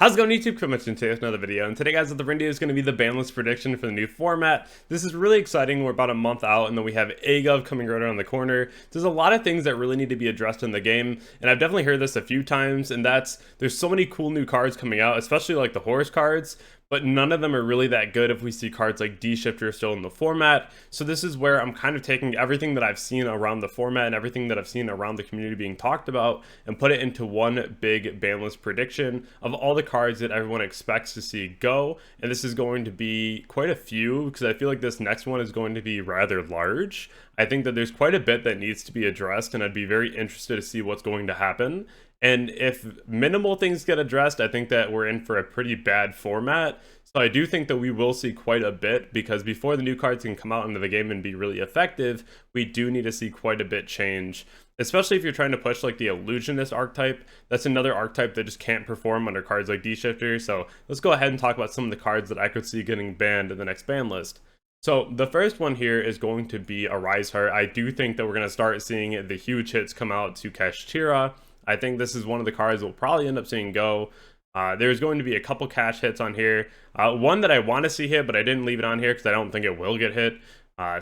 How's it going, YouTube? Coming today with another video, and today, guys, the video is going to be the banlist prediction for the new format. This is really exciting. We're about a month out, and then we have GGYGO coming right around the corner. There's a lot of things that really need to be addressed in the game, and I've definitely heard this a few times, and there's so many cool new cards coming out, especially like the horse cards, but none of them are really that good if we see cards like D-Shifter still in the format. So this is where I'm kind of taking everything that I've seen around the format and everything that I've seen around the community being talked about and put it into one big banlist prediction of all the cards that everyone expects to see go. And this is going to be quite a few because I feel like this next one is going to be rather large. I think that there's quite a bit that needs to be addressed, and I'd be very interested to see what's going to happen. And if minimal things get addressed, I think that we're in for a pretty bad format. So I do think that we will see quite a bit, because before the new cards can come out into the game and be really effective, we do need to see quite a bit change. Especially if you're trying to push like the illusionist archetype. That's another archetype that just can't perform under cards like D-Shifter. So let's go ahead and talk about some of the cards that I could see getting banned in the next ban list. So the first one here is going to be a Rise Heart. I do think that we're going to start seeing the huge hits come out to Kashtira. I think this is one of the cards we'll probably end up seeing go. There's going to be a couple cash hits on here. One that I want to see hit, but I didn't leave it on here because I don't think it will get hit.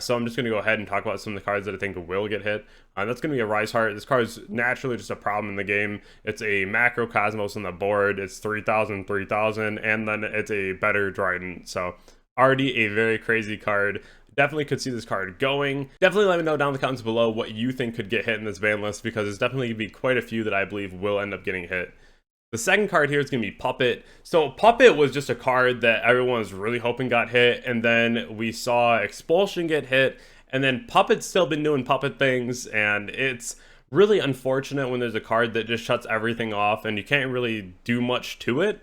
So I'm just going to go ahead and talk about some of the cards that I think will get hit. That's going to be a Rise Heart. This card is naturally just a problem in the game. It's a macro Cosmos on the board. It's 3,000, 3,000, and then it's a better Dryden. So already a very crazy card. Definitely could see this card going. Definitely let me know down in the comments below what you think could get hit in this ban list, because there's definitely going to be quite a few that I believe will end up getting hit. The second card here is going to be Puppet. So Puppet was just a card that everyone was really hoping got hit, and then we saw Expulsion get hit, and then Puppet's still been doing Puppet things, and it's really unfortunate when there's a card that just shuts everything off and you can't really do much to it.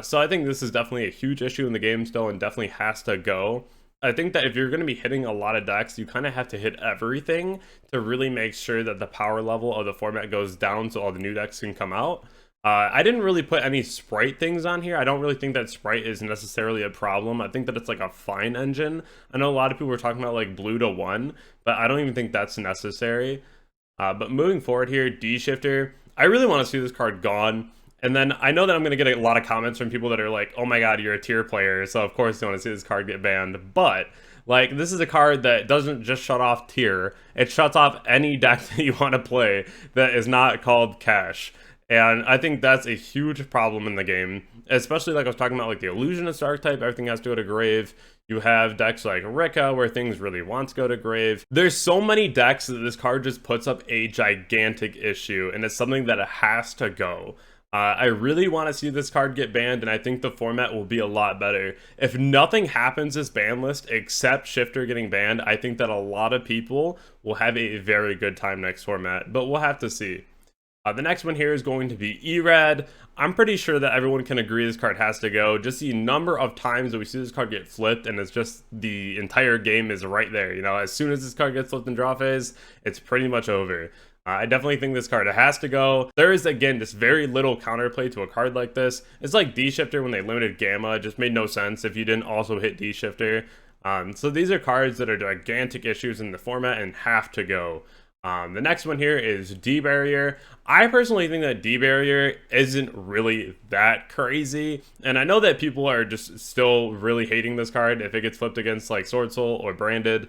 So I think this is definitely a huge issue in the game still, and definitely has to go. I think that if you're going to be hitting a lot of decks, you kind of have to hit everything to really make sure that the power level of the format goes down so all the new decks can come out. I didn't really put any Sprite things on here. I don't really think that Sprite is necessarily a problem. I think that it's like a fine engine. I know a lot of people were talking about like blue to 1, but I don't even think that's necessary. But moving forward here, D-Shifter, I really want to see this card gone. And then I know that I'm going to get a lot of comments from people that are like, oh my god, you're a tier player, so of course you want to see this card get banned. But, like, this is a card that doesn't just shut off tier. It shuts off any deck that you want to play that is not called cash. And I think that's a huge problem in the game. Especially like I was talking about, like the Illusionist archetype, everything has to go to grave. You have decks like Rika where things really want to go to grave. There's so many decks that this card just puts up a gigantic issue, and it's something that it has to go. I really want to see this card get banned, and I think the format will be a lot better. If nothing happens this ban list except Shifter getting banned, I think that a lot of people will have a very good time next format, but we'll have to see. The next one here is going to be Erad. I'm pretty sure that everyone can agree this card has to go. Just the number of times that we see this card get flipped, and it's just the entire game is right there. You know, as soon as this card gets flipped in draw phase, it's pretty much over. I definitely think this card has to go. There is, again, just very little counterplay to a card like this. It's like D-Shifter when they limited Gamma. It just made no sense if you didn't also hit D-Shifter. So these are cards that are gigantic issues in the format and have to go. The next one here is D-Barrier. I personally think that D-Barrier isn't really that crazy. And I know that people are just still really hating this card if it gets flipped against like Sword Soul or Branded.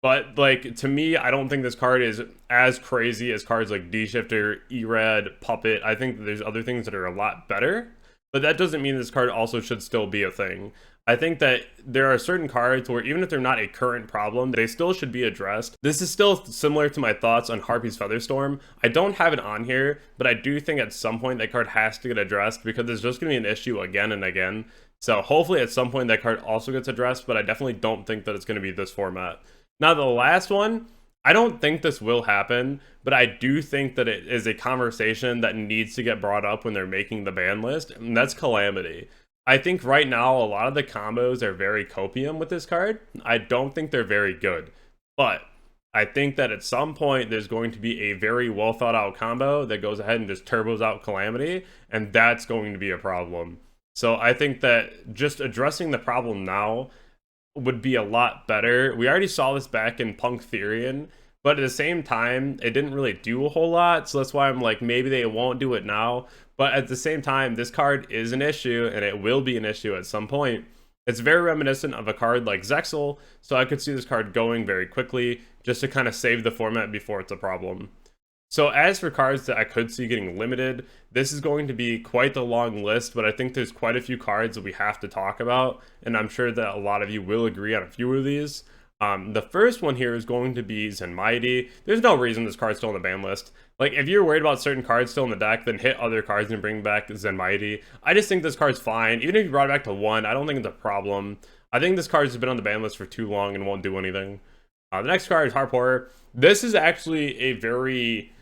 But, like, to me, I don't think this card is as crazy as cards like D-Shifter, Erad, Puppet. I think there's other things that are a lot better, but that doesn't mean this card also should still be a thing. I think that there are certain cards where even if they're not a current problem, they still should be addressed. This is still similar to my thoughts on Harpy's Featherstorm. I don't have it on here, but I do think at some point that card has to get addressed, because there's just going to be an issue again and again. So hopefully at some point that card also gets addressed, but I definitely don't think that it's going to be this format. Now, the last one, I don't think this will happen, but I do think that it is a conversation that needs to get brought up when they're making the ban list, and that's Calamity. I think right now a lot of the combos are very copium with this card. I don't think they're very good, but I think that at some point there's going to be a very well thought out combo that goes ahead and just turbos out Calamity, and that's going to be a problem. So I think that just addressing the problem now would be a lot better. We already saw this back in Punk Therian, but at the same time, it didn't really do a whole lot, so that's why I'm like, maybe they won't do it now. But at the same time, this card is an issue, and it will be an issue at some point. It's very reminiscent of a card like Zexal, so I could see this card going very quickly just to kind of save the format before it's a problem. So as for cards that I could see getting limited, this is going to be quite the long list, but I think there's quite a few cards that we have to talk about, and I'm sure that a lot of you will agree on a few of these. The first one here is going to be Zenmaity. There's no reason this card's still on the ban list. Like, if you're worried about certain cards still in the deck, then hit other cards and bring back Zenmaity. I just think this card's fine. Even if you brought it back to 1, I don't think it's a problem. I think this card's been on the ban list for too long and won't do anything. The next card is Harpour. This is actually a very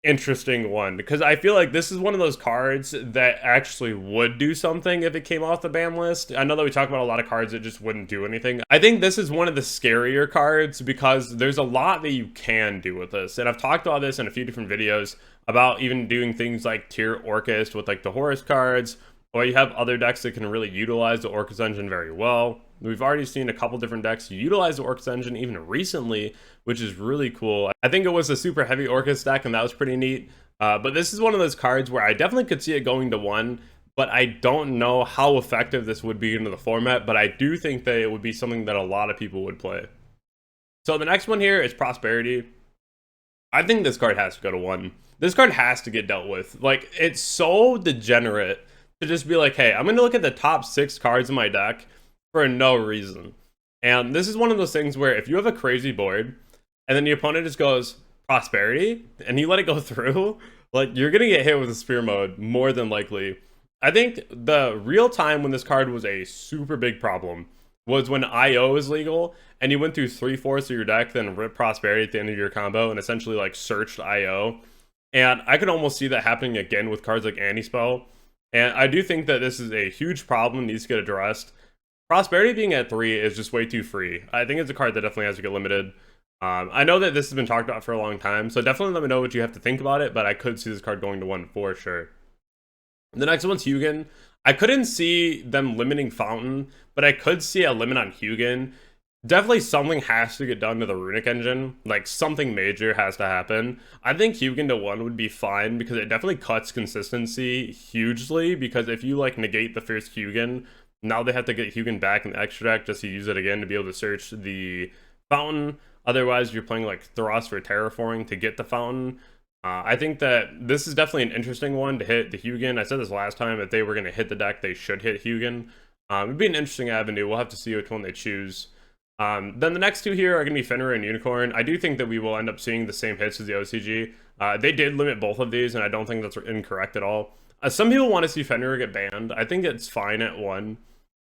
interesting one because I feel like this is one of those cards that actually would do something if it came off the ban list. I know that we talk about a lot of cards that just wouldn't do anything. I think this is one of the scarier cards because there's a lot that you can do with this, and I've talked about this in a few different videos about even doing things like tier Orcust with like the Horus cards, or you have other decks that can really utilize the Orcust engine very well. We've already seen a couple different decks utilize the Orcust engine even recently, which is really cool. I think it was a super heavy Orcust deck, and that was pretty neat. But this is one of those cards where I definitely could see it going to 1, but I don't know how effective this would be into the format, but I do think that it would be something that a lot of people would play. So the next one here is Prosperity. I think this card has to go to 1. This card has to get dealt with. Like, it's so degenerate to just be like, hey, I'm going to look at the top 6 cards in my deck for no reason. And this is one of those things where if you have a crazy board and then the opponent just goes Prosperity and you let it go through, like, you're gonna get hit with a spear mode more than likely. I think the real time when this card was a super big problem was when IO is legal and you went through 3/4 of your deck, then ripped Prosperity at the end of your combo and essentially like searched IO. And I could almost see that happening again with cards like Anti-Spell. And I do think that this is a huge problem, needs to get addressed. Prosperity being at 3 is just way too free. I think it's a card that definitely has to get limited. I know that this has been talked about for a long time, so definitely let me know what you have to think about it, but I could see this card going to 1 for sure. The next one's Hugin. I couldn't see them limiting Fountain, but I could see a limit on Hugin. Definitely something has to get done to the Runic engine. Like, something major has to happen. I think Hugin to 1 would be fine because it definitely cuts consistency hugely, because if you like negate the first Hugin, now they have to get Hugin back in the extra deck just to use it again to be able to search the Fountain. Otherwise, you're playing like Thrust for Terraforming to get the Fountain. I think that this is definitely an interesting one to hit the Hugin. I said this last time, if they were going to hit the deck, they should hit Hugin. It'd be an interesting avenue. We'll have to see which one they choose. Then the next 2 here are going to be Finra and Unicorn. I do think that we will end up seeing the same hits as the OCG. They did limit both of these, and I don't think that's incorrect at all. Some people want to see Finra get banned. I think it's fine at 1.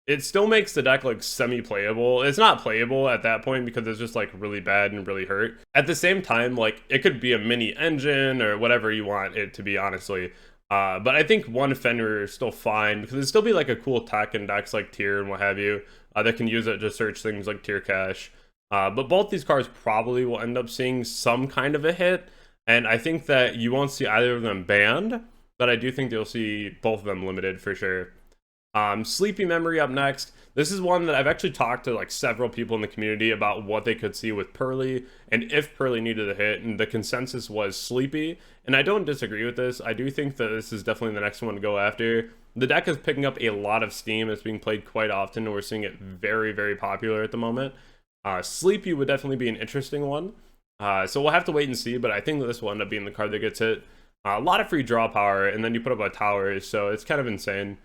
It still makes the deck like semi-playable. It's not playable at that point because it's just like really bad and really hurt. At the same time, like, it could be a mini engine or whatever you want it to be, honestly. But I think 1 Fenrir is still fine because it'd still be like a cool tech in decks like Tier and what have you that can use it to search things like Tier Cache. But both these cards probably will end up seeing some kind of a hit, and I think that you won't see either of them banned, but I do think you'll see both of them limited for sure. Sleepy Memory up next. This is one that I've actually talked to like several people in the community about what they could see with Pearly and if Pearly needed a hit, and the consensus was Sleepy, and I don't disagree with this. I do think that this is definitely the next one to go after. The deck is picking up a lot of steam. It's being played quite often, and we're seeing it very, very popular at the moment. Sleepy would definitely be an interesting one. So we'll have to wait and see, but I think that this will end up being the card that gets hit. A lot of free draw power, and then you put up a tower, so it's kind of insane.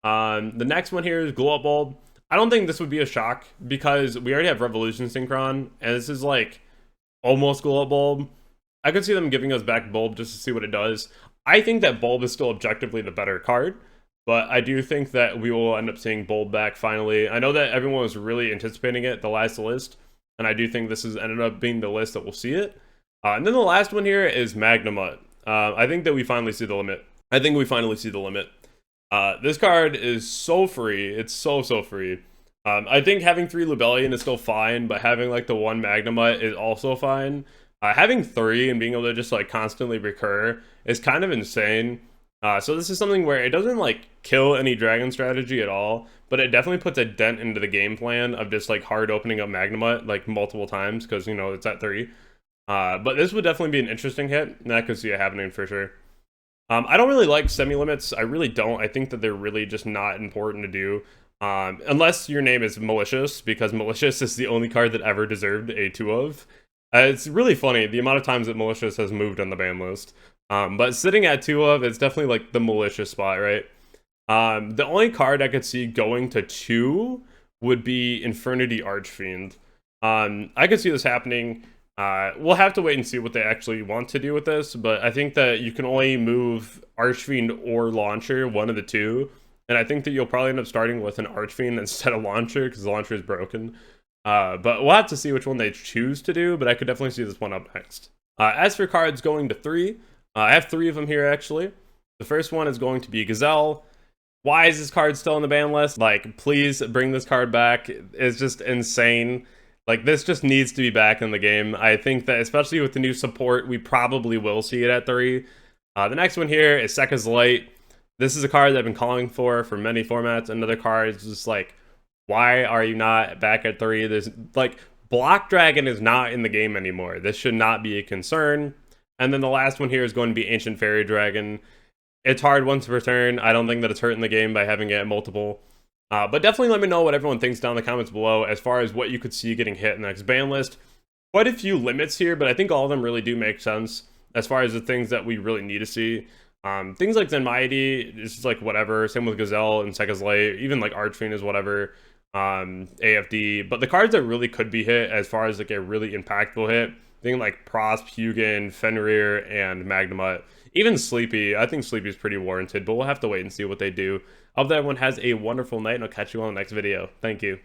The next one here is Glow Up Bulb. I don't think this would be a shock because we already have Revolution Synchron, and this is like almost Glow Up Bulb. I could see them giving us back Bulb just to see what it does. I think that Bulb is still objectively the better card, but I do think that we will end up seeing Bulb back finally. I know that everyone was really anticipating it, the last list, and I do think this has ended up being the list that will see it. And then the last one here is Magnamut. I think that we finally see the limit. This card is so free. It's so free. I think having 3 Lubellion is still fine, but having like the 1 Magnamut is also fine. Having 3 and being able to just like constantly recur is kind of insane. So this is something where it doesn't like kill any dragon strategy at all, but it definitely puts a dent into the game plan of just like hard opening up Magnamut like multiple times because, you know, it's at 3. But this would definitely be an interesting hit, and I could see it happening for sure. I don't really like semi-limits. I really don't. I think that they're really just not important to do. Unless your name is Malicious, because Malicious is the only card that ever deserved a 2 of. It's really funny the amount of times that Malicious has moved on the ban list. But sitting at 2 of, it's definitely like the Malicious spot, right? The only card I could see going to 2 would be Infernity Archfiend. I could see this happening. We'll have to wait and see what they actually want to do with this, but I think that you can only move Archfiend or Launcher, one of the two, and I think that you'll probably end up starting with an Archfiend instead of Launcher, because Launcher is broken. But we'll have to see which one they choose to do, but I could definitely see this one up next. As for cards going to 3, I have 3 of them here, actually. The first one is going to be Gazelle. Why is this card still on the ban list? Like, please bring this card back. It's just insane. Like, this just needs to be back in the game. I think that, especially with the new support, we probably will see it at 3. The next one here is Sekka's Light. This is a card that I've been calling for many formats. Another card is just like, why are you not back at 3? There's, like, Block Dragon is not in the game anymore. This should not be a concern. And then the last one here is going to be Ancient Fairy Dragon. It's hard once per turn. I don't think that it's hurting the game by having it multiple. But definitely let me know what everyone thinks down in the comments below as far as what you could see getting hit in the next ban list. Quite a few limits here, but I think all of them really do make sense as far as the things that we really need to see. Things like Zenmaity is just like whatever. Same with Gazelle and Sekka's Light. Even like Archfiend is whatever. AFD. But the cards that really could be hit as far as like a really impactful hit, things like Prosp, Hugin, Fenrir, and Magnemite. Even Sleepy. I think Sleepy is pretty warranted, but we'll have to wait and see what they do. Hope that everyone has a wonderful night, and I'll catch you on the next video. Thank you.